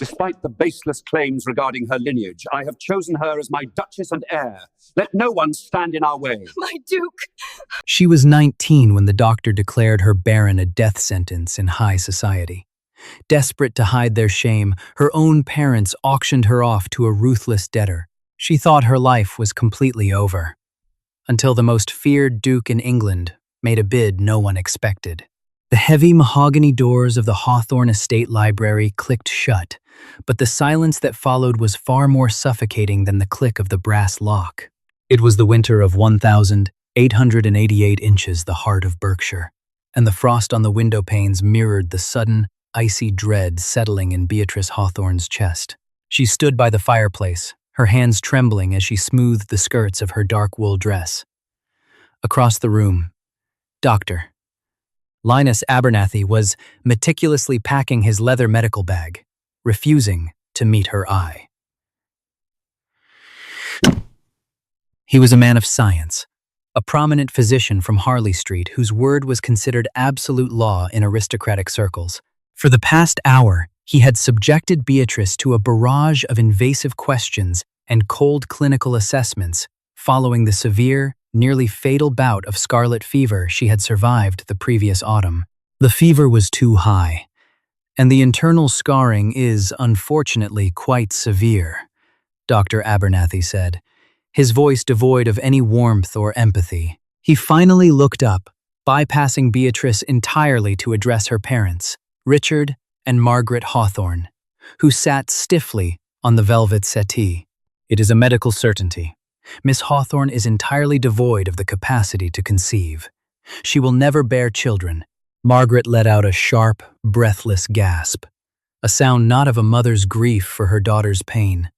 Despite the baseless claims regarding her lineage, I have chosen her as my Duchess and heir. Let no one stand in our way. My Duke! She was 19 when the doctor declared her barren a death sentence in high society. Desperate to hide their shame, her own parents auctioned her off to a ruthless debtor. She thought her life was completely over. Until the most feared duke in England made a bid no one expected. The heavy mahogany doors of the Hawthorne Estate Library clicked shut, but the silence that followed was far more suffocating than the click of the brass lock. It was the winter of 1,888 inches, the heart of Berkshire, and the frost on the window panes mirrored the sudden, icy dread settling in Beatrice Hawthorne's chest. She stood by the fireplace, her hands trembling as she smoothed the skirts of her dark wool dress. Across the room, Dr. Linus Abernathy was meticulously packing his leather medical bag, refusing to meet her eye. He was a man of science, a prominent physician from Harley Street whose word was considered absolute law in aristocratic circles. For the past hour, he had subjected Beatrice to a barrage of invasive questions and cold clinical assessments following the severe, nearly fatal bout of scarlet fever she had survived the previous autumn. The fever was too high, and the internal scarring is, unfortunately, quite severe, Dr. Abernathy said, his voice devoid of any warmth or empathy. He finally looked up, bypassing Beatrice entirely to address her parents, Richard and Margaret Hawthorne, who sat stiffly on the velvet settee. It is a medical certainty. Miss Hawthorne is entirely devoid of the capacity to conceive. She will never bear children. Margaret let out a sharp, breathless gasp, a sound not of a mother's grief for her daughter's pain,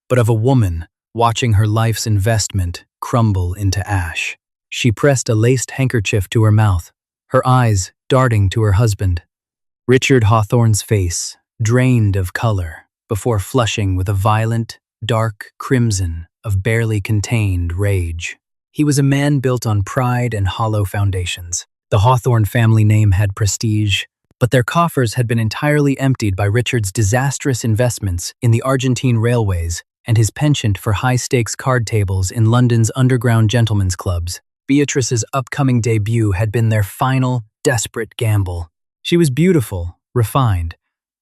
but of a woman watching her life's investment crumble into ash. She pressed a laced handkerchief to her mouth, her eyes darting to her husband. Richard Hawthorne's face drained of color before flushing with a violent, dark crimson of barely contained rage. He was a man built on pride and hollow foundations. The Hawthorne family name had prestige, but their coffers had been entirely emptied by Richard's disastrous investments in the Argentine railways and his penchant for high-stakes card tables in London's underground gentlemen's clubs. Beatrice's upcoming debut had been their final, desperate gamble. She was beautiful, refined,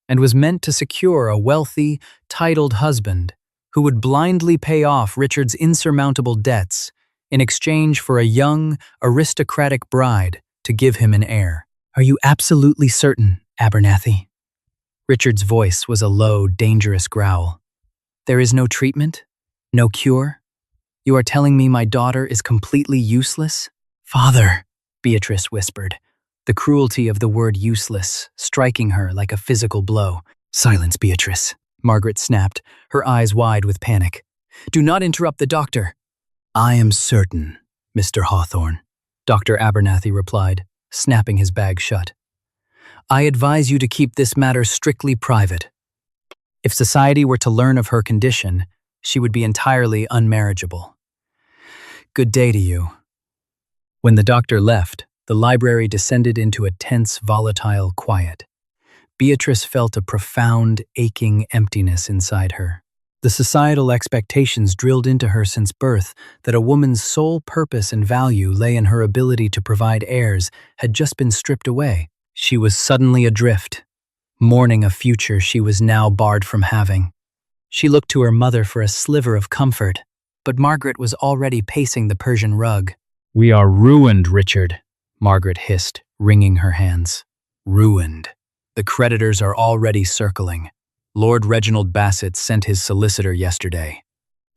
and was meant to secure a wealthy, titled husband who would blindly pay off Richard's insurmountable debts in exchange for a young, aristocratic bride to give him an heir. "Are you absolutely certain, Abernathy?" Richard's voice was a low, dangerous growl. "There is no treatment? No cure? You are telling me my daughter is completely useless?" "Father," Beatrice whispered, the cruelty of the word useless striking her like a physical blow. "Silence, Beatrice," Margaret snapped, her eyes wide with panic. "Do not interrupt the doctor." "I am certain, Mr. Hawthorne," Dr. Abernathy replied, snapping his bag shut. "I advise you to keep this matter strictly private. If society were to learn of her condition, she would be entirely unmarriageable. Good day to you." When the doctor left, the library descended into a tense, volatile quiet. Beatrice felt a profound, aching emptiness inside her. The societal expectations drilled into her since birth that a woman's sole purpose and value lay in her ability to provide heirs had just been stripped away. She was suddenly adrift, mourning a future she was now barred from having. She looked to her mother for a sliver of comfort, but Margaret was already pacing the Persian rug. "We are ruined, Richard," Margaret hissed, wringing her hands. "Ruined. The creditors are already circling. Lord Reginald Bassett sent his solicitor yesterday.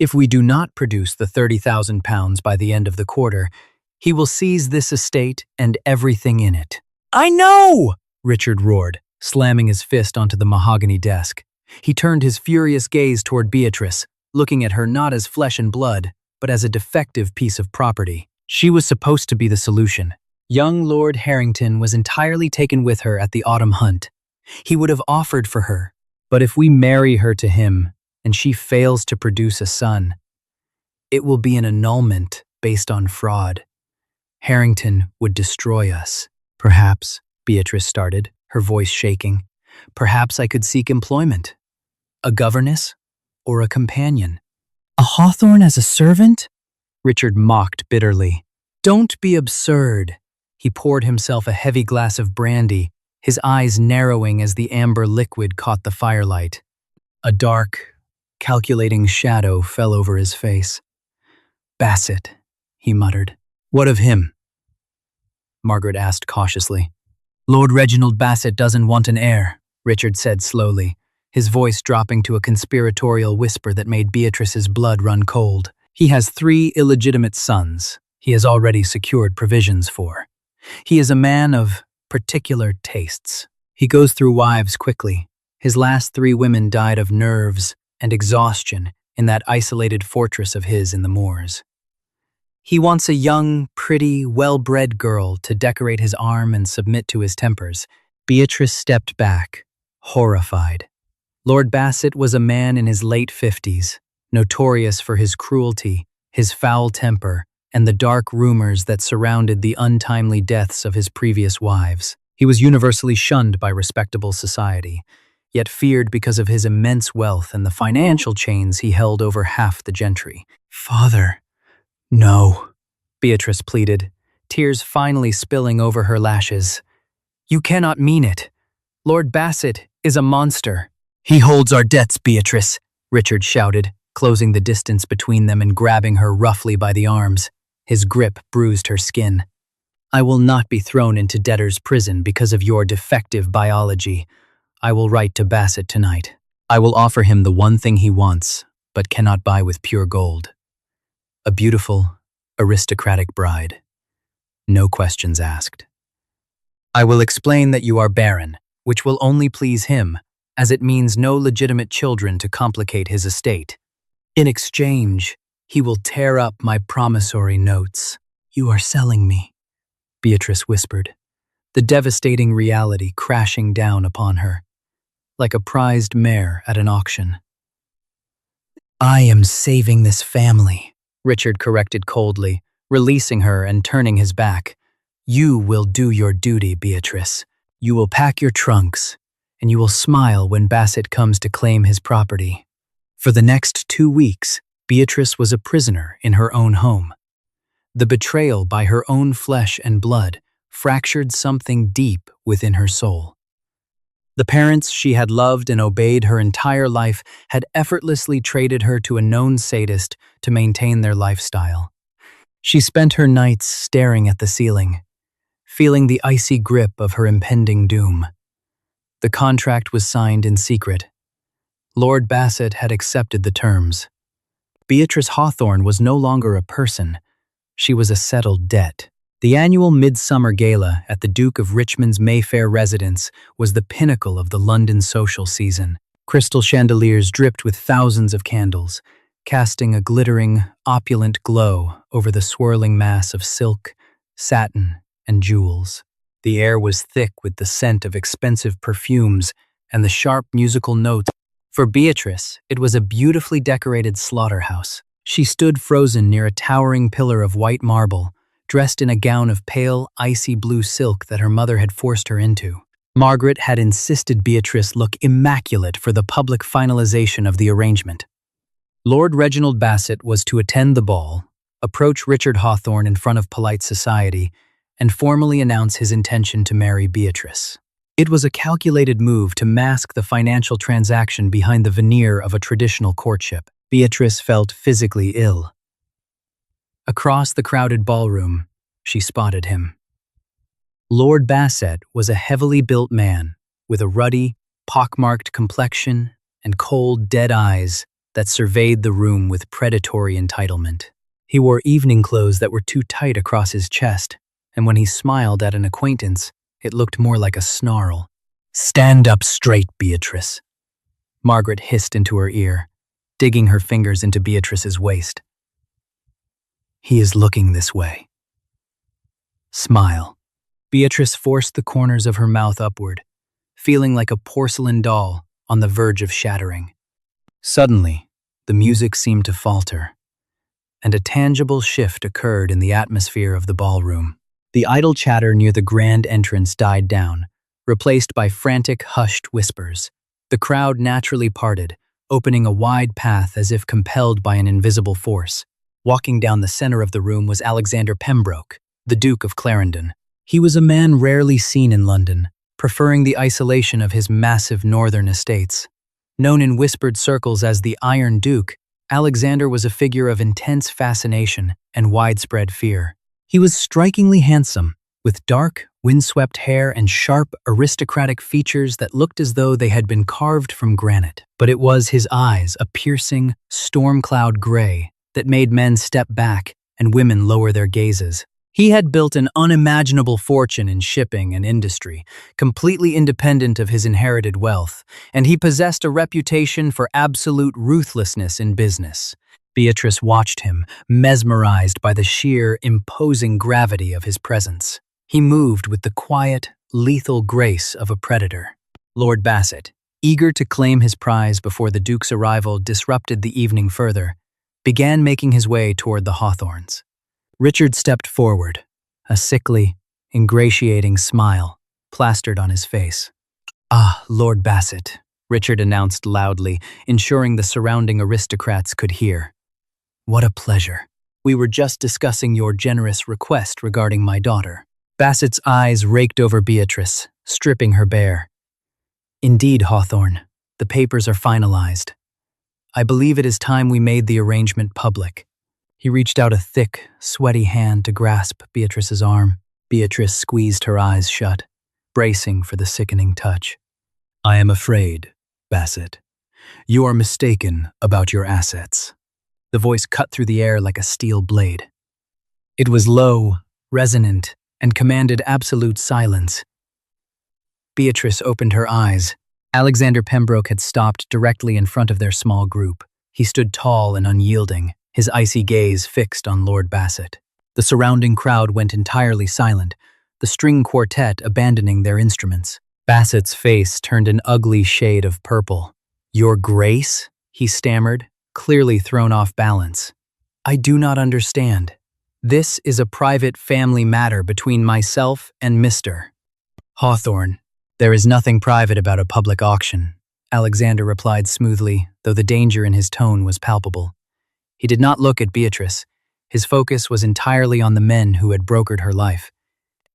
If we do not produce the £30,000 by the end of the quarter, he will seize this estate and everything in it." "I know!" Richard roared, slamming his fist onto the mahogany desk. He turned his furious gaze toward Beatrice, looking at her not as flesh and blood, but as a defective piece of property. She was supposed to be the solution. Young Lord Harrington was entirely taken with her at the autumn hunt. He would have offered for her, but if we marry her to him and she fails to produce a son, it will be an annulment based on fraud. Harrington would destroy us. "Perhaps," Beatrice started, her voice shaking, "perhaps I could seek employment." A governess? Or a companion? A Hawthorne as a servant? Richard mocked bitterly. Don't be absurd. He poured himself a heavy glass of brandy, his eyes narrowing as the amber liquid caught the firelight. A dark, calculating shadow fell over his face. Bassett, he muttered. What of him? Margaret asked cautiously. Lord Reginald Bassett doesn't want an heir, Richard said slowly, his voice dropping to a conspiratorial whisper that made Beatrice's blood run cold. He has 3 illegitimate sons he has already secured provisions for. He is a man of particular tastes. He goes through wives quickly. His last 3 women died of nerves and exhaustion in that isolated fortress of his in the moors. He wants a young, pretty, well-bred girl to decorate his arm and submit to his tempers. Beatrice stepped back, horrified. Lord Bassett was a man in his late 50s, notorious for his cruelty, his foul temper, and the dark rumors that surrounded the untimely deaths of his previous wives. He was universally shunned by respectable society, yet feared because of his immense wealth and the financial chains he held over half the gentry. Father, no, Beatrice pleaded, tears finally spilling over her lashes. You cannot mean it. Lord Bassett is a monster. He holds our debts, Beatrice, Richard shouted, closing the distance between them and grabbing her roughly by the arms. His grip bruised her skin. I will not be thrown into debtor's prison because of your defective biology. I will write to Bassett tonight. I will offer him the one thing he wants, but cannot buy with pure gold. A beautiful, aristocratic bride. No questions asked. I will explain that you are barren, which will only please him, as it means no legitimate children to complicate his estate. In exchange, he will tear up my promissory notes. You are selling me, Beatrice whispered, the devastating reality crashing down upon her, like a prized mare at an auction. I am saving this family, Richard corrected coldly, releasing her and turning his back. You will do your duty, Beatrice. You will pack your trunks, and you will smile when Bassett comes to claim his property. For the next 2 weeks, Beatrice was a prisoner in her own home. The betrayal by her own flesh and blood fractured something deep within her soul. The parents she had loved and obeyed her entire life had effortlessly traded her to a known sadist to maintain their lifestyle. She spent her nights staring at the ceiling, feeling the icy grip of her impending doom. The contract was signed in secret. Lord Bassett had accepted the terms. Beatrice Hawthorne was no longer a person. She was a settled debt. The annual Midsummer Gala at the Duke of Richmond's Mayfair residence was the pinnacle of the London social season. Crystal chandeliers dripped with thousands of candles, casting a glittering, opulent glow over the swirling mass of silk, satin, and jewels. The air was thick with the scent of expensive perfumes and the sharp musical notes. For Beatrice, it was a beautifully decorated slaughterhouse. She stood frozen near a towering pillar of white marble, dressed in a gown of pale, icy blue silk that her mother had forced her into. Margaret had insisted Beatrice look immaculate for the public finalization of the arrangement. Lord Reginald Bassett was to attend the ball, approach Richard Hawthorne in front of polite society, and formally announce his intention to marry Beatrice. It was a calculated move to mask the financial transaction behind the veneer of a traditional courtship. Beatrice felt physically ill. Across the crowded ballroom, she spotted him. Lord Bassett was a heavily built man with a ruddy, pockmarked complexion and cold, dead eyes that surveyed the room with predatory entitlement. He wore evening clothes that were too tight across his chest, and when he smiled at an acquaintance, it looked more like a snarl. "Stand up straight, Beatrice," Margaret hissed into her ear, digging her fingers into Beatrice's waist. "He is looking this way. Smile." Beatrice forced the corners of her mouth upward, feeling like a porcelain doll on the verge of shattering. Suddenly, the music seemed to falter, and a tangible shift occurred in the atmosphere of the ballroom. The idle chatter near the grand entrance died down, replaced by frantic, hushed whispers. The crowd naturally parted, opening a wide path as if compelled by an invisible force. Walking down the center of the room was Alexander Pembroke, the Duke of Clarendon. He was a man rarely seen in London, preferring the isolation of his massive northern estates. Known in whispered circles as the Iron Duke, Alexander was a figure of intense fascination and widespread fear. He was strikingly handsome, with dark, windswept hair and sharp, aristocratic features that looked as though they had been carved from granite. But it was his eyes, a piercing, storm-cloud gray, that made men step back and women lower their gazes. He had built an unimaginable fortune in shipping and industry, completely independent of his inherited wealth, and he possessed a reputation for absolute ruthlessness in business. Beatrice watched him, mesmerized by the sheer, imposing gravity of his presence. He moved with the quiet, lethal grace of a predator. Lord Bassett, eager to claim his prize before the Duke's arrival disrupted the evening further, began making his way toward the Hawthorns. Richard stepped forward, a sickly, ingratiating smile plastered on his face. "Ah, Lord Bassett," Richard announced loudly, ensuring the surrounding aristocrats could hear. "What a pleasure. We were just discussing your generous request regarding my daughter." Bassett's eyes raked over Beatrice, stripping her bare. "Indeed, Hawthorne, the papers are finalized. I believe it is time we made the arrangement public." He reached out a thick, sweaty hand to grasp Beatrice's arm. Beatrice squeezed her eyes shut, bracing for the sickening touch. "I am afraid, Bassett. You are mistaken about your assets." The voice cut through the air like a steel blade. It was low, resonant, and commanded absolute silence. Beatrice opened her eyes. Alexander Pembroke had stopped directly in front of their small group. He stood tall and unyielding, his icy gaze fixed on Lord Bassett. The surrounding crowd went entirely silent, the string quartet abandoning their instruments. Bassett's face turned an ugly shade of purple. "Your Grace?" he stammered, clearly thrown off balance. "I do not understand. This is a private family matter between myself and Mr. Hawthorne." "There is nothing private about a public auction," Alexander replied smoothly, though the danger in his tone was palpable. He did not look at Beatrice. His focus was entirely on the men who had brokered her life.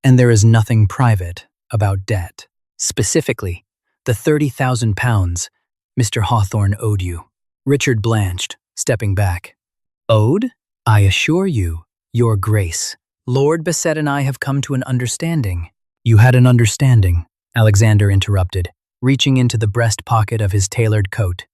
"And there is nothing private about debt. Specifically, the £30,000 Mr. Hawthorne owed you." Richard blanched, stepping back. "Owed? I assure you, Your Grace, Lord Bassett and I have come to an understanding." "You had an understanding," Alexander interrupted, reaching into the breast pocket of his tailored coat.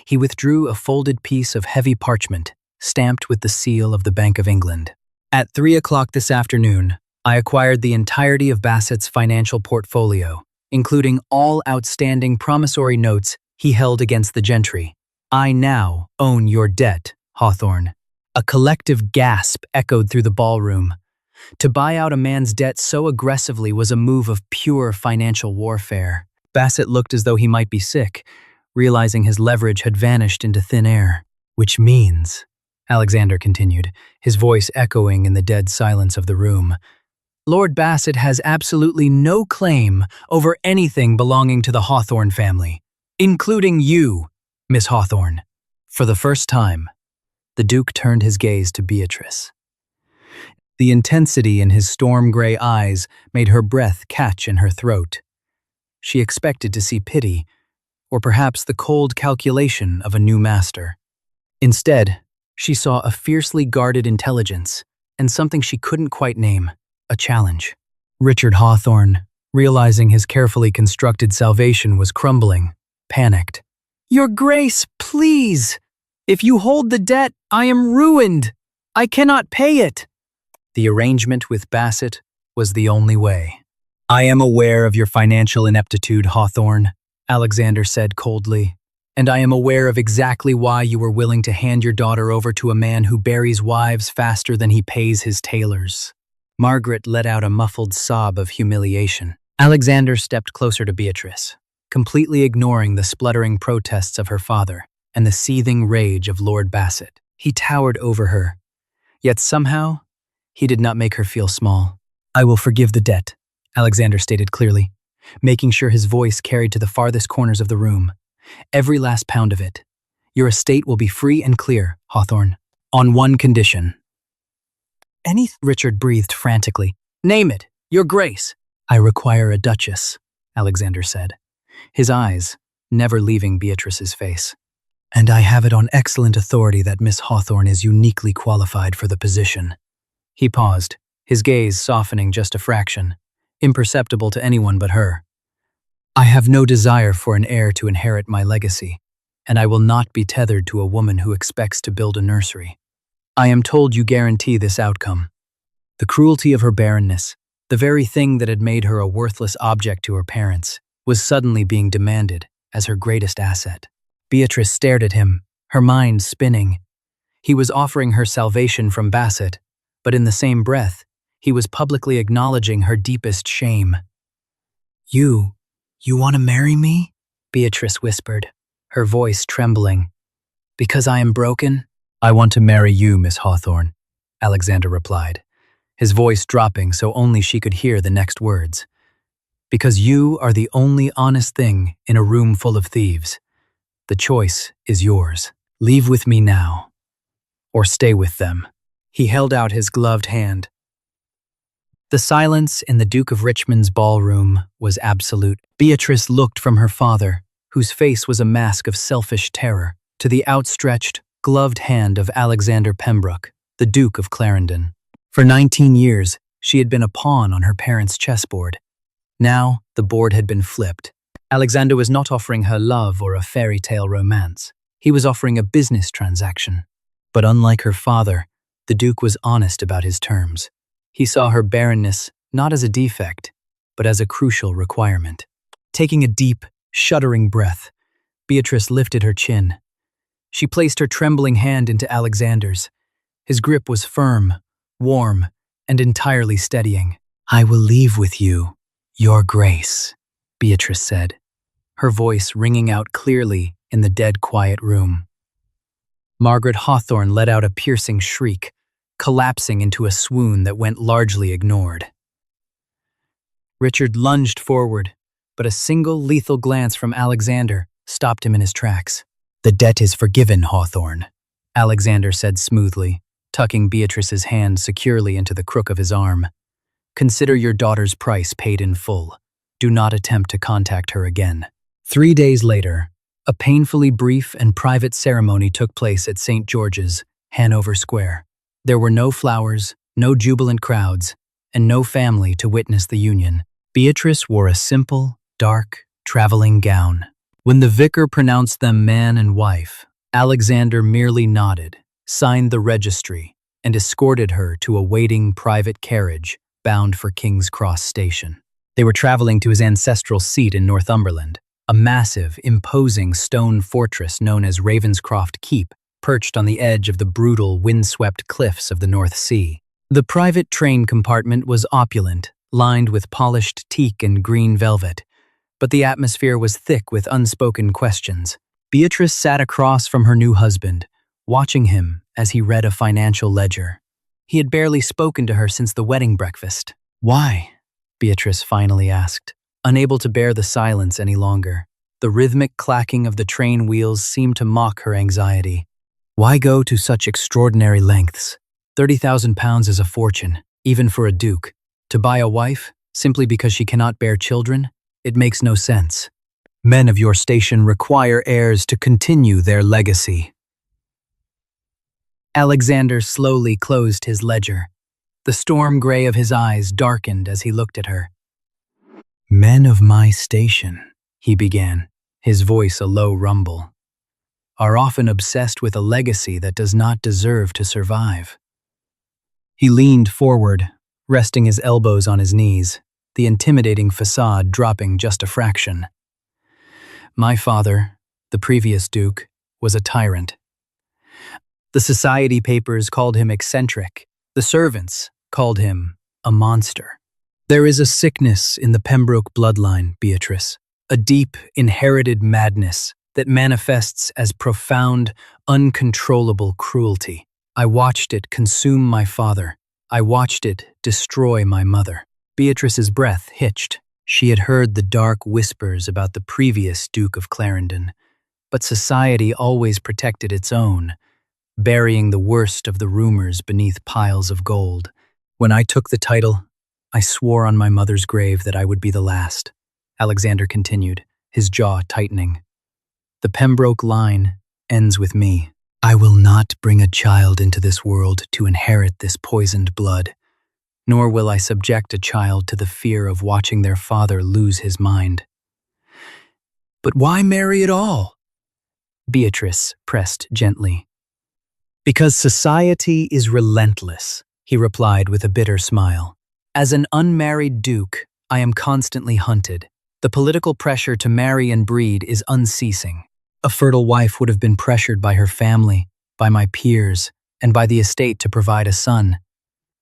He withdrew a folded piece of heavy parchment, stamped with the seal of the Bank of England. "At 3 o'clock this afternoon, I acquired the entirety of Bassett's financial portfolio, including all outstanding promissory notes he held against the gentry. I now own your debt, Hawthorne." A collective gasp echoed through the ballroom. To buy out a man's debt so aggressively was a move of pure financial warfare. Bassett looked as though he might be sick, realizing his leverage had vanished into thin air. "Which means," Alexander continued, his voice echoing in the dead silence of the room, "Lord Bassett has absolutely no claim over anything belonging to the Hawthorne family, including you, Miss Hawthorne." For the first time, the Duke turned his gaze to Beatrice. The intensity in his storm-gray eyes made her breath catch in her throat. She expected to see pity, or perhaps the cold calculation of a new master. Instead, she saw a fiercely guarded intelligence and something she couldn't quite name, a challenge. Richard Hawthorne, realizing his carefully constructed salvation was crumbling, panicked. "Your Grace, please! If you hold the debt, I am ruined! I cannot pay it!" The arrangement with Bassett was the only way. "I am aware of your financial ineptitude, Hawthorne," Alexander said coldly, "and I am aware of exactly why you were willing to hand your daughter over to a man who buries wives faster than he pays his tailors." Margaret let out a muffled sob of humiliation. Alexander stepped closer to Beatrice, completely ignoring the spluttering protests of her father and the seething rage of Lord Bassett. He towered over her, yet somehow he did not make her feel small. "I will forgive the debt," Alexander stated clearly, making sure his voice carried to the farthest corners of the room. "Every last pound of it. Your estate will be free and clear, Hawthorne. On one condition. Richard breathed frantically. Name it, Your Grace. I require a duchess, Alexander said, his eyes never leaving Beatrice's face. And I have it on excellent authority that Miss Hawthorne is uniquely qualified for the position. He paused, his gaze softening just a fraction, imperceptible to anyone but her. I have no desire for an heir to inherit my legacy, and I will not be tethered to a woman who expects to build a nursery. I am told you guarantee this outcome. The cruelty of her barrenness, the very thing that had made her a worthless object to her parents, was suddenly being demanded as her greatest asset. Beatrice stared at him, her mind spinning. He was offering her salvation from Bassett, but in the same breath, he was publicly acknowledging her deepest shame. You want to marry me? Beatrice whispered, her voice trembling. Because I am broken? I want to marry you, Miss Hawthorne, Alexander replied, his voice dropping so only she could hear the next words. Because you are the only honest thing in a room full of thieves. The choice is yours. Leave with me now, or stay with them. He held out his gloved hand. The silence in the Duke of Richmond's ballroom was absolute. Beatrice looked from her father, whose face was a mask of selfish terror, to the outstretched, gloved hand of Alexander Pembroke, the Duke of Clarendon. For 19 years, she had been a pawn on her parents' chessboard. Now, the board had been flipped. Alexander was not offering her love or a fairy tale romance. He was offering a business transaction. But unlike her father, the Duke was honest about his terms. He saw her barrenness not as a defect, but as a crucial requirement. Taking a deep, shuddering breath, Beatrice lifted her chin. She placed her trembling hand into Alexander's. His grip was firm, warm, and entirely steadying. I will leave with you, Your Grace, Beatrice said, her voice ringing out clearly in the dead quiet room. Margaret Hawthorne let out a piercing shriek, collapsing into a swoon that went largely ignored. Richard lunged forward, but a single lethal glance from Alexander stopped him in his tracks. The debt is forgiven, Hawthorne, Alexander said smoothly, tucking Beatrice's hand securely into the crook of his arm. Consider your daughter's price paid in full. Do not attempt to contact her again. 3 days later, a painfully brief and private ceremony took place at St. George's, Hanover Square. There were no flowers, no jubilant crowds, and no family to witness the union. Beatrice wore a simple, dark, traveling gown. When the vicar pronounced them man and wife, Alexander merely nodded, signed the registry, and escorted her to a waiting private carriage bound for King's Cross Station. They were traveling to his ancestral seat in Northumberland, a massive, imposing stone fortress known as Ravenscroft Keep, perched on the edge of the brutal, windswept cliffs of the North Sea. The private train compartment was opulent, lined with polished teak and green velvet, but the atmosphere was thick with unspoken questions. Beatrice sat across from her new husband, watching him as he read a financial ledger. He had barely spoken to her since the wedding breakfast. Why? Beatrice finally asked, unable to bear the silence any longer. The rhythmic clacking of the train wheels seemed to mock her anxiety. Why go to such extraordinary lengths? £30,000 is a fortune, even for a duke. To buy a wife, simply because she cannot bear children? It makes no sense. Men of your station require heirs to continue their legacy. Alexander slowly closed his ledger. The storm gray of his eyes darkened as he looked at her. Men of my station, he began, his voice a low rumble, are often obsessed with a legacy that does not deserve to survive. He leaned forward, resting his elbows on his knees, the intimidating facade dropping just a fraction. My father, the previous duke, was a tyrant. The society papers called him eccentric. The servants called him a monster. There is a sickness in the Pembroke bloodline, Beatrice, a deep, inherited madness that manifests as profound, uncontrollable cruelty. I watched it consume my father. I watched it destroy my mother. Beatrice's breath hitched. She had heard the dark whispers about the previous Duke of Clarendon, But society always protected its own, burying the worst of the rumors beneath piles of gold. When I took the title, I swore on my mother's grave that I would be the last, Alexander continued, his jaw tightening. The Pembroke line ends with me. I will not bring a child into this world to inherit this poisoned blood, nor will I subject a child to the fear of watching their father lose his mind. But why marry at all? Beatrice pressed gently. Because society is relentless, he replied with a bitter smile. As an unmarried duke, I am constantly hunted. The political pressure to marry and breed is unceasing. A fertile wife would have been pressured by her family, by my peers, and by the estate to provide a son.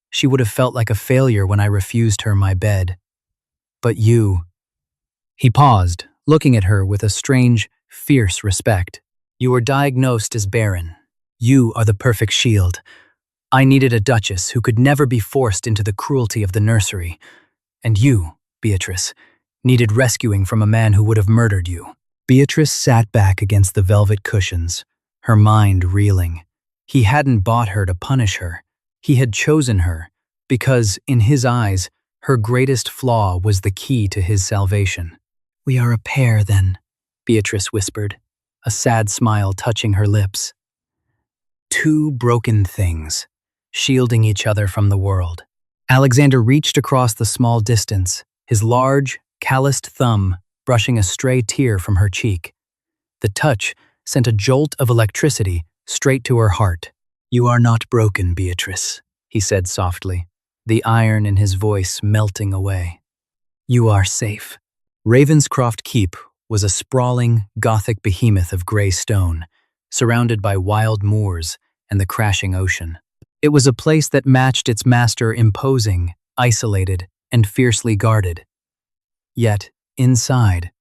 She would have felt like a failure when I refused her my bed. But you... He paused, looking at her with a strange, fierce respect. You were diagnosed as barren. You are the perfect shield. I needed a duchess who could never be forced into the cruelty of the nursery. And you, Beatrice, needed rescuing from a man who would have murdered you. Beatrice sat back against the velvet cushions, her mind reeling. He hadn't bought her to punish her. He had chosen her because, in his eyes, her greatest flaw was the key to his salvation. We are a pair, then, Beatrice whispered, a sad smile touching her lips. Two broken things, shielding each other from the world. Alexander reached across the small distance, his large, calloused thumb brushing a stray tear from her cheek. The touch sent a jolt of electricity straight to her heart. You are not broken, Beatrice, he said softly, the iron in his voice melting away. You are safe. Ravenscroft Keep was a sprawling, Gothic behemoth of grey stone, surrounded by wild moors and the crashing ocean. It was a place that matched its master, imposing, isolated, and fiercely guarded. Yet, inside,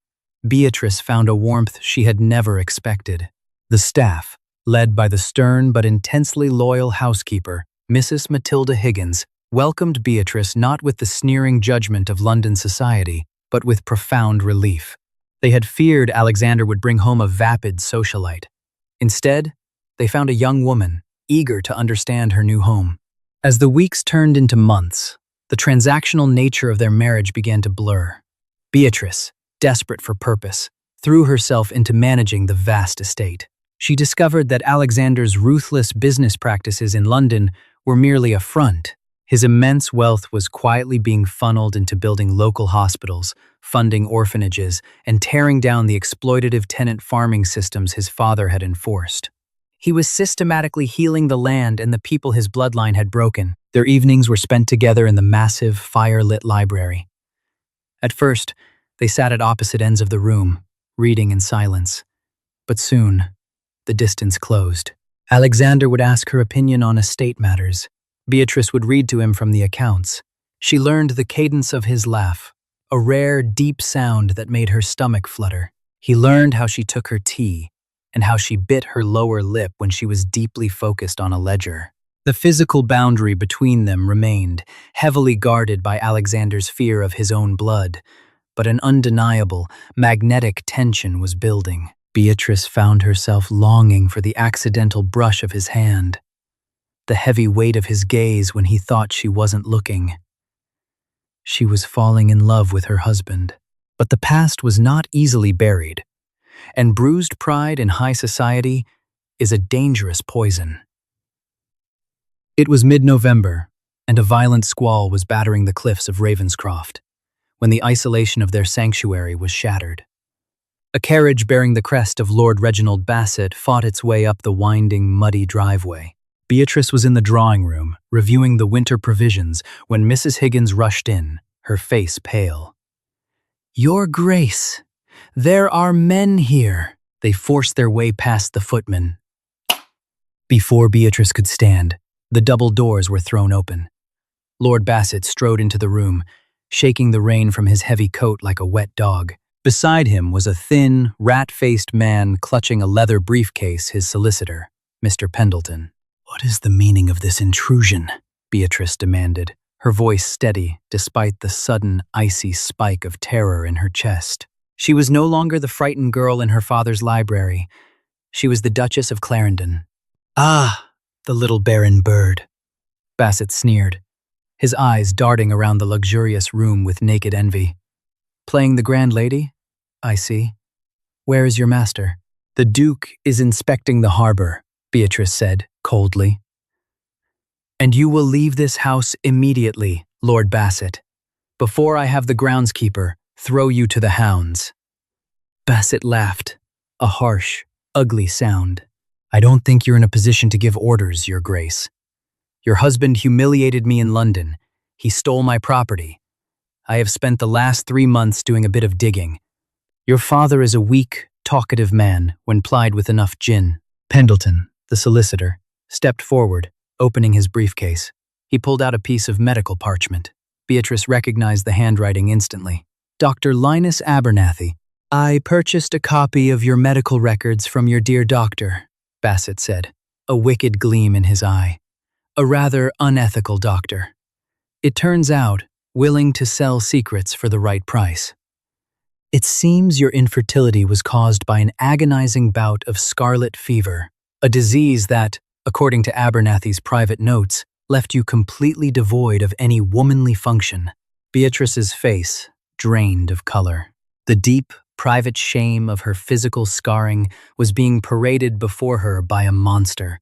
Beatrice found a warmth she had never expected. The staff, led by the stern but intensely loyal housekeeper, Mrs. Matilda Higgins, welcomed Beatrice not with the sneering judgment of London society, but with profound relief. They had feared Alexander would bring home a vapid socialite. Instead, they found a young woman, eager to understand her new home. As the weeks turned into months, the transactional nature of their marriage began to blur. Beatrice, desperate for purpose, threw herself into managing the vast estate. She discovered that Alexander's ruthless business practices in London were merely a front. His immense wealth was quietly being funneled into building local hospitals, funding orphanages, and tearing down the exploitative tenant farming systems his father had enforced. He was systematically healing the land and the people his bloodline had broken. Their evenings were spent together in the massive, fire-lit library. At first, they sat at opposite ends of the room, reading in silence. But soon, the distance closed. Alexander would ask her opinion on estate matters. Beatrice would read to him from the accounts. She learned the cadence of his laugh, a rare, deep sound that made her stomach flutter. He learned how she took her tea, and how she bit her lower lip when she was deeply focused on a ledger. The physical boundary between them remained, heavily guarded by Alexander's fear of his own blood, but an undeniable, magnetic tension was building. Beatrice found herself longing for the accidental brush of his hand, the heavy weight of his gaze when he thought she wasn't looking. She was falling in love with her husband, but the past was not easily buried, and bruised pride in high society is a dangerous poison. It was mid-November, and a violent squall was battering the cliffs of Ravenscroft, when the isolation of their sanctuary was shattered. A carriage bearing the crest of Lord Reginald Bassett fought its way up the winding, muddy driveway. Beatrice was in the drawing room, reviewing the winter provisions, when Mrs. Higgins rushed in, her face pale. "Your Grace, there are men here." They forced their way past the footman. Before Beatrice could stand, the double doors were thrown open. Lord Bassett strode into the room, shaking the rain from his heavy coat like a wet dog. Beside him was a thin, rat-faced man clutching a leather briefcase, his solicitor, Mr. Pendleton. "What is the meaning of this intrusion?" Beatrice demanded, her voice steady despite the sudden, icy spike of terror in her chest. She was no longer the frightened girl in her father's library. She was the Duchess of Clarendon. Ah, the little barren bird, Bassett sneered, his eyes darting around the luxurious room with naked envy. Playing the grand lady? I see. Where is your master? The Duke is inspecting the harbor, Beatrice said, coldly. And you will leave this house immediately, Lord Bassett, before I have the groundskeeper throw you to the hounds. Bassett laughed, a harsh, ugly sound. I don't think you're in a position to give orders, Your Grace. Your husband humiliated me in London. He stole my property. I have spent the last 3 months doing a bit of digging. Your father is a weak, talkative man when plied with enough gin. Pendleton, the solicitor, stepped forward, opening his briefcase. He pulled out a piece of medical parchment. Beatrice recognized the handwriting instantly. Dr. Linus Abernathy. I purchased a copy of your medical records from your dear doctor, Bassett said, a wicked gleam in his eye. A rather unethical doctor. It turns out, willing to sell secrets for the right price. It seems your infertility was caused by an agonizing bout of scarlet fever, a disease that, according to Abernathy's private notes, left you completely devoid of any womanly function. Beatrice's face drained of color. The deep, private shame of her physical scarring was being paraded before her by a monster.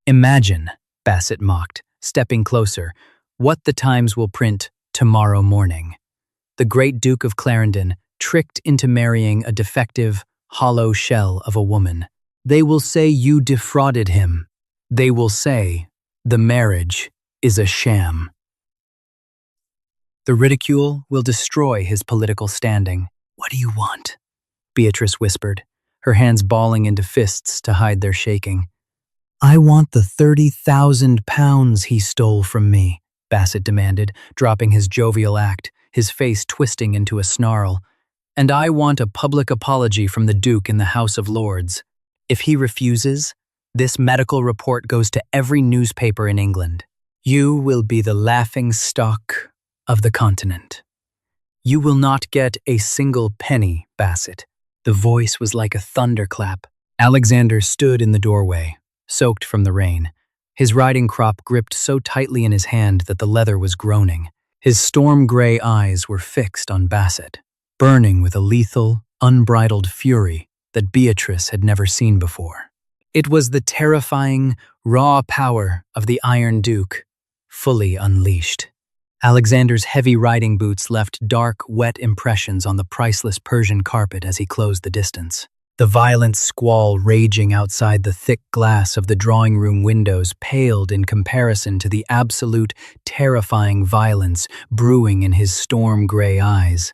Imagine, Bassett mocked, stepping closer, what the Times will print tomorrow morning. The great Duke of Clarendon tricked into marrying a defective, hollow shell of a woman. They will say you defrauded him. They will say the marriage is a sham. The ridicule will destroy his political standing. What do you want? Beatrice whispered, her hands balling into fists to hide their shaking. I want the £30,000 he stole from me, Bassett demanded, dropping his jovial act, his face twisting into a snarl. And I want a public apology from the Duke in the House of Lords. If he refuses, this medical report goes to every newspaper in England. You will be the laughing stock of the continent. You will not get a single penny, Bassett. The voice was like a thunderclap. Alexander stood in the doorway, soaked from the rain. His riding crop gripped so tightly in his hand that the leather was groaning. His storm-gray eyes were fixed on Bassett, burning with a lethal, unbridled fury that Beatrice had never seen before. It was the terrifying, raw power of the Iron Duke, fully unleashed. Alexander's heavy riding boots left dark, wet impressions on the priceless Persian carpet as he closed the distance. The violent squall raging outside the thick glass of the drawing-room windows paled in comparison to the absolute, terrifying violence brewing in his storm-gray eyes.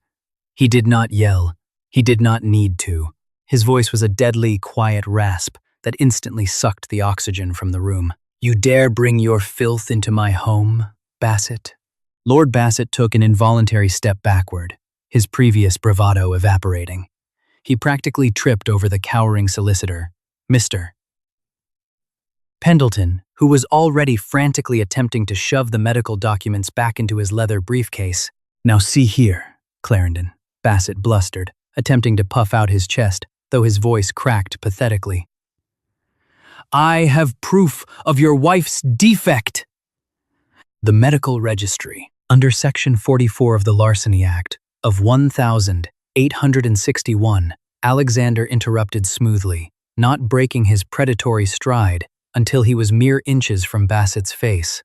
He did not yell. He did not need to. His voice was a deadly, quiet rasp that instantly sucked the oxygen from the room. You dare bring your filth into my home, Bassett? Lord Bassett took an involuntary step backward, his previous bravado evaporating. He practically tripped over the cowering solicitor, Mr. Pendleton, who was already frantically attempting to shove the medical documents back into his leather briefcase. Now see here, Clarendon, Bassett blustered, attempting to puff out his chest, though his voice cracked pathetically. I have proof of your wife's defect. The medical registry, under Section 44 of the Larceny Act of 1861, Alexander interrupted smoothly, not breaking his predatory stride until he was mere inches from Bassett's face.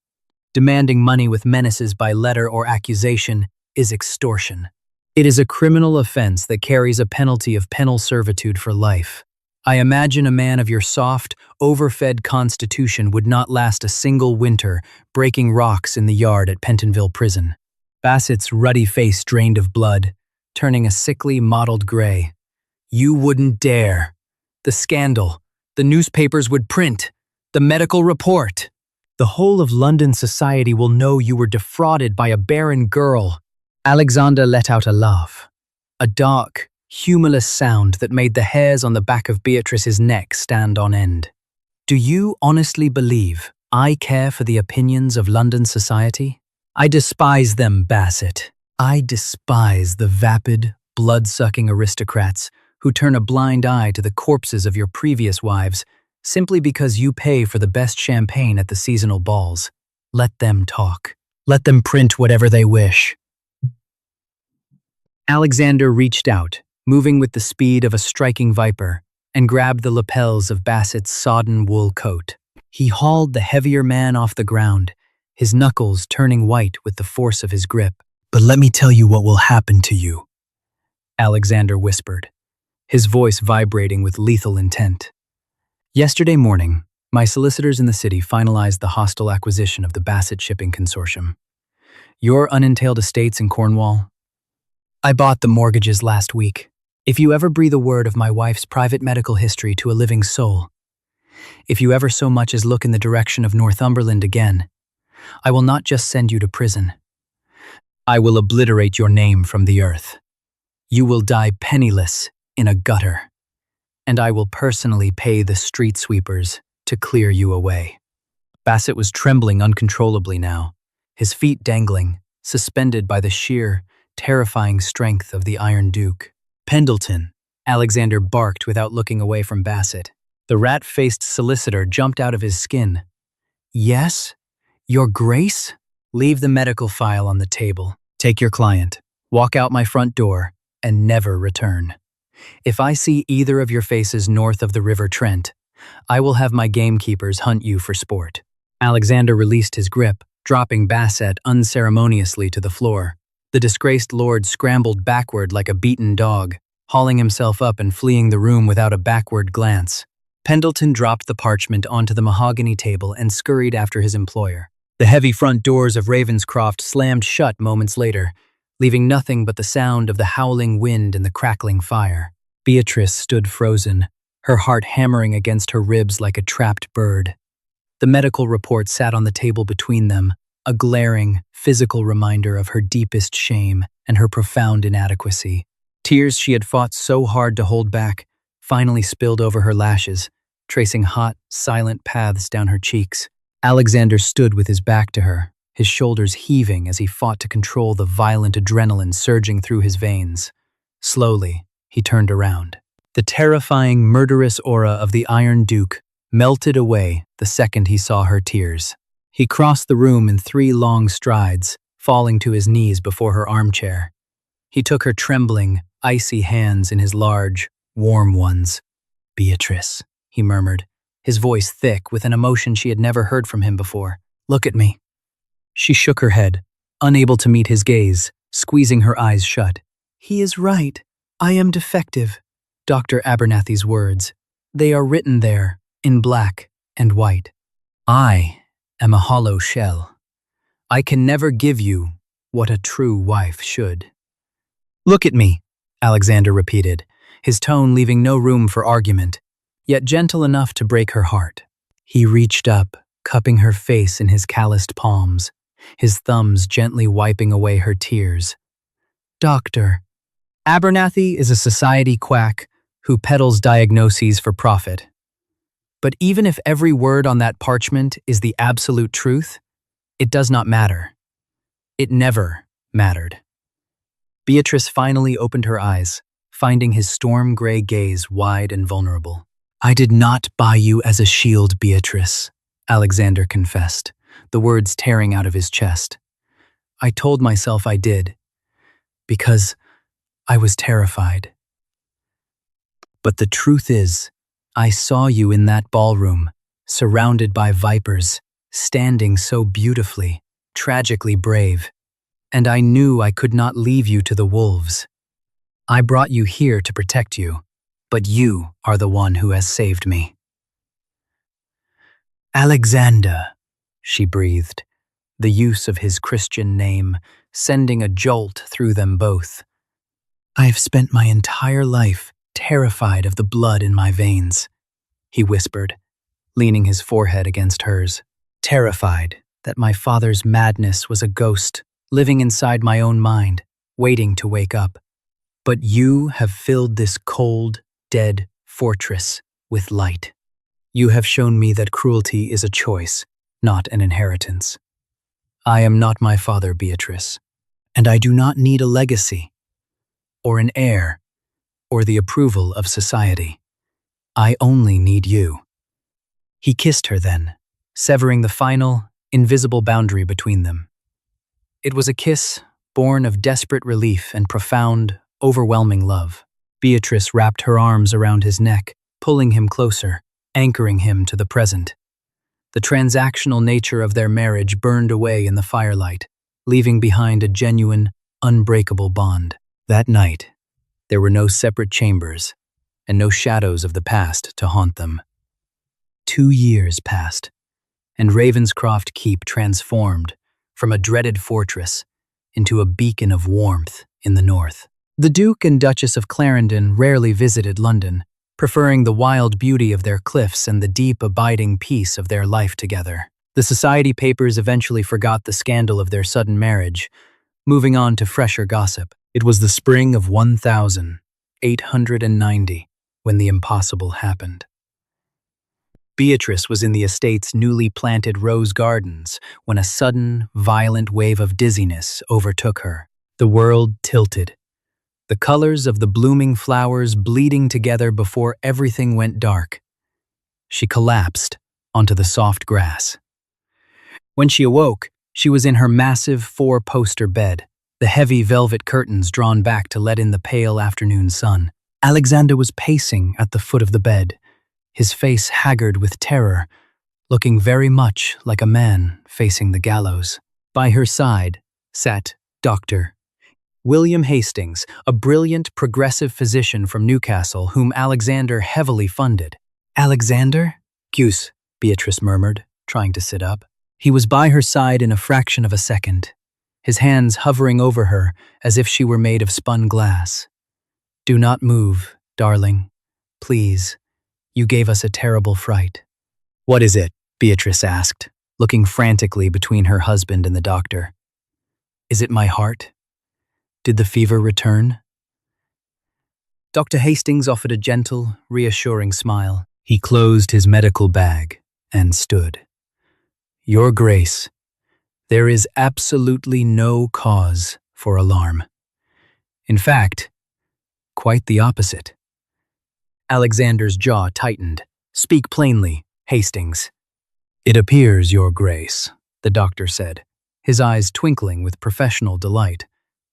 Demanding money with menaces by letter or accusation is extortion. It is a criminal offense that carries a penalty of penal servitude for life. I imagine a man of your soft, overfed constitution would not last a single winter breaking rocks in the yard at Pentonville Prison. Bassett's ruddy face drained of blood, turning a sickly, mottled gray. You wouldn't dare. The scandal. The newspapers would print. The medical report. The whole of London society will know you were defrauded by a barren girl. Alexander let out a laugh. A dark, humorless sound that made the hairs on the back of Beatrice's neck stand on end. Do you honestly believe I care for the opinions of London society? I despise them, Bassett. I despise the vapid, blood-sucking aristocrats who turn a blind eye to the corpses of your previous wives simply because you pay for the best champagne at the seasonal balls. Let them talk. Let them print whatever they wish. Alexander reached out, moving with the speed of a striking viper, and grabbed the lapels of Bassett's sodden wool coat. He hauled the heavier man off the ground, his knuckles turning white with the force of his grip. "But let me tell you what will happen to you," Alexander whispered, his voice vibrating with lethal intent. "Yesterday morning, my solicitors in the city finalized the hostile acquisition of the Bassett Shipping Consortium. Your unentailed estates in Cornwall? I bought the mortgages last week. If you ever breathe a word of my wife's private medical history to a living soul, if you ever so much as look in the direction of Northumberland again, I will not just send you to prison. I will obliterate your name from the earth. You will die penniless in a gutter, and I will personally pay the street sweepers to clear you away." Bassett was trembling uncontrollably now, his feet dangling, suspended by the sheer, terrifying strength of the Iron Duke. "Pendleton," Alexander barked without looking away from Bassett. The rat-faced solicitor jumped out of his skin. "Yes? Your Grace?" "Leave the medical file on the table. Take your client, walk out my front door, and never return. If I see either of your faces north of the River Trent, I will have my gamekeepers hunt you for sport." Alexander released his grip, dropping Bassett unceremoniously to the floor. The disgraced lord scrambled backward like a beaten dog, hauling himself up and fleeing the room without a backward glance. Pendleton dropped the parchment onto the mahogany table and scurried after his employer. The heavy front doors of Ravenscroft slammed shut moments later, leaving nothing but the sound of the howling wind and the crackling fire. Beatrice stood frozen, her heart hammering against her ribs like a trapped bird. The medical report sat on the table between them, a glaring, physical reminder of her deepest shame and her profound inadequacy. Tears she had fought so hard to hold back finally spilled over her lashes, tracing hot, silent paths down her cheeks. Alexander stood with his back to her, his shoulders heaving as he fought to control the violent adrenaline surging through his veins. Slowly, he turned around. The terrifying, murderous aura of the Iron Duke melted away the second he saw her tears. He crossed the room in 3 long strides, falling to his knees before her armchair. He took her trembling, icy hands in his large, warm ones. "Beatrice," he murmured, his voice thick with an emotion she had never heard from him before. "Look at me." She shook her head, unable to meet his gaze, squeezing her eyes shut. "He is right. I am defective." Dr. Abernathy's words. They are written there, in black and white. "I am a hollow shell. I can never give you what a true wife should." "Look at me," Alexander repeated, his tone leaving no room for argument, yet gentle enough to break her heart. He reached up, cupping her face in his calloused palms, his thumbs gently wiping away her tears. "Doctor, Abernathy is a society quack who peddles diagnoses for profit. But even if every word on that parchment is the absolute truth, it does not matter. It never mattered." Beatrice finally opened her eyes, finding his storm-gray gaze wide and vulnerable. "I did not buy you as a shield, Beatrice," Alexander confessed, the words tearing out of his chest. "I told myself I did, because I was terrified. But the truth is, I saw you in that ballroom, surrounded by vipers, standing so beautifully, tragically brave, and I knew I could not leave you to the wolves. I brought you here to protect you, but you are the one who has saved me." "Alexander," she breathed, the use of his Christian name sending a jolt through them both. "I have spent my entire life terrified of the blood in my veins," he whispered, leaning his forehead against hers. "Terrified that my father's madness was a ghost living inside my own mind, waiting to wake up. But you have filled this cold, dead fortress with light. You have shown me that cruelty is a choice, not an inheritance. I am not my father, Beatrice, and I do not need a legacy or an heir, or the approval of society. I only need you." He kissed her then, severing the final, invisible boundary between them. It was a kiss born of desperate relief and profound, overwhelming love. Beatrice wrapped her arms around his neck, pulling him closer, anchoring him to the present. The transactional nature of their marriage burned away in the firelight, leaving behind a genuine, unbreakable bond. That night, there were no separate chambers, and no shadows of the past to haunt them. 2 years passed, and Ravenscroft Keep transformed from a dreaded fortress into a beacon of warmth in the north. The Duke and Duchess of Clarendon rarely visited London, preferring the wild beauty of their cliffs and the deep, abiding peace of their life together. The society papers eventually forgot the scandal of their sudden marriage, moving on to fresher gossip. It was the spring of 1890 when the impossible happened. Beatrice was in the estate's newly planted rose gardens when a sudden, violent wave of dizziness overtook her. The world tilted, the colors of the blooming flowers bleeding together before everything went dark. She collapsed onto the soft grass. When she awoke, she was in her massive 4-poster bed, the heavy velvet curtains drawn back to let in the pale afternoon sun. Alexander was pacing at the foot of the bed, his face haggard with terror, looking very much like a man facing the gallows. By her side sat Dr. William Hastings, a brilliant, progressive physician from Newcastle whom Alexander heavily funded. "Alexander?" "Gus," Beatrice murmured, trying to sit up. He was by her side in a fraction of a second, his hands hovering over her as if she were made of spun glass. "Do not move, darling. Please. You gave us a terrible fright." "What is it?" Beatrice asked, looking frantically between her husband and the doctor. "Is it my heart? Did the fever return?" Dr. Hastings offered a gentle, reassuring smile. He closed his medical bag and stood. "Your Grace, there is absolutely no cause for alarm. In fact, quite the opposite." Alexander's jaw tightened. "Speak plainly, Hastings." "It appears, Your Grace," the doctor said, his eyes twinkling with professional delight,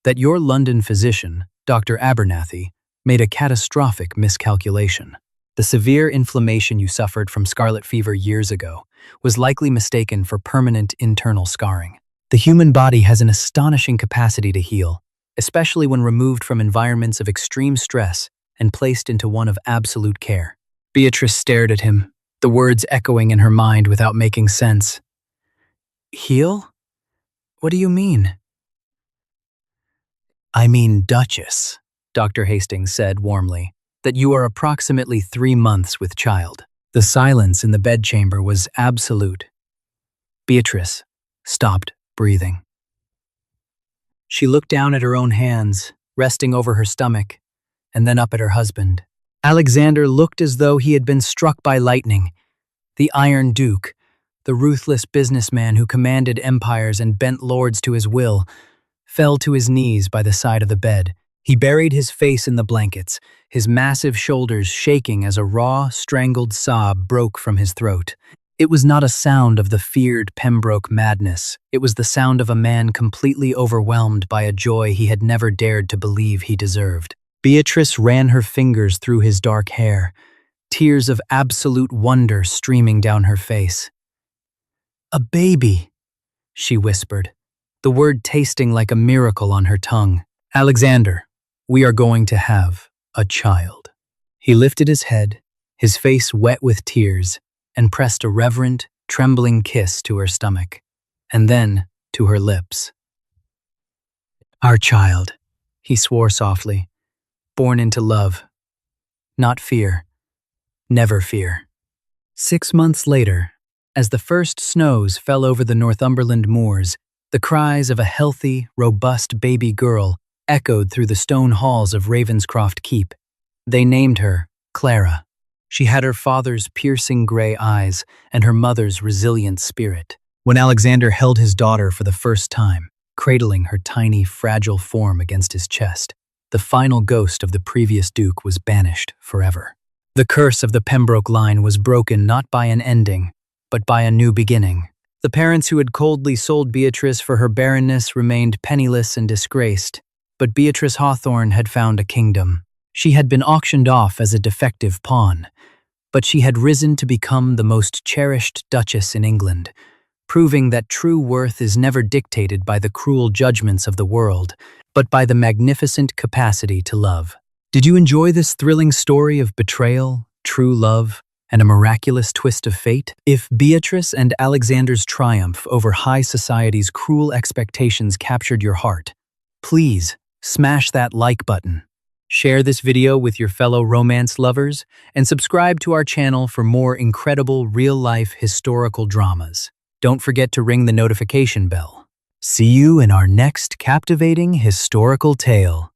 "that your London physician, Dr. Abernathy, made a catastrophic miscalculation. The severe inflammation you suffered from scarlet fever years ago was likely mistaken for permanent internal scarring. The human body has an astonishing capacity to heal, especially when removed from environments of extreme stress and placed into one of absolute care." Beatrice stared at him, the words echoing in her mind without making sense. "Heal? What do you mean?" "I mean, Duchess," Dr. Hastings said warmly, "that you are approximately 3 months with child." The silence in the bedchamber was absolute. Beatrice stopped breathing. She looked down at her own hands, resting over her stomach, and then up at her husband. Alexander looked as though he had been struck by lightning. The Iron Duke, the ruthless businessman who commanded empires and bent lords to his will, fell to his knees by the side of the bed. He buried his face in the blankets, his massive shoulders shaking as a raw, strangled sob broke from his throat. It was not a sound of the feared Pembroke madness. It was the sound of a man completely overwhelmed by a joy he had never dared to believe he deserved. Beatrice ran her fingers through his dark hair, tears of absolute wonder streaming down her face. "A baby," she whispered, the word tasting like a miracle on her tongue. "Alexander, we are going to have a child." He lifted his head, his face wet with tears, and pressed a reverent, trembling kiss to her stomach, and then to her lips. "Our child," he swore softly, "born into love, not fear, never fear." 6 months later, as the first snows fell over the Northumberland moors, the cries of a healthy, robust baby girl echoed through the stone halls of Ravenscroft Keep. They named her Clara. She had her father's piercing gray eyes and her mother's resilient spirit. When Alexander held his daughter for the first time, cradling her tiny, fragile form against his chest, The final ghost of the previous duke was banished forever. The curse of the Pembroke line was broken not by an ending, but by a new beginning. The parents who had coldly sold Beatrice for her barrenness remained penniless and disgraced, but Beatrice Hawthorne had found a kingdom. She had been auctioned off as a defective pawn, but she had risen to become the most cherished duchess in England, proving that true worth is never dictated by the cruel judgments of the world, but by the magnificent capacity to love. Did you enjoy this thrilling story of betrayal, true love, and a miraculous twist of fate? If Beatrice and Alexander's triumph over high society's cruel expectations captured your heart, please smash that like button. Share this video with your fellow romance lovers and subscribe to our channel for more incredible real-life historical dramas. Don't forget to ring the notification bell. See you in our next captivating historical tale.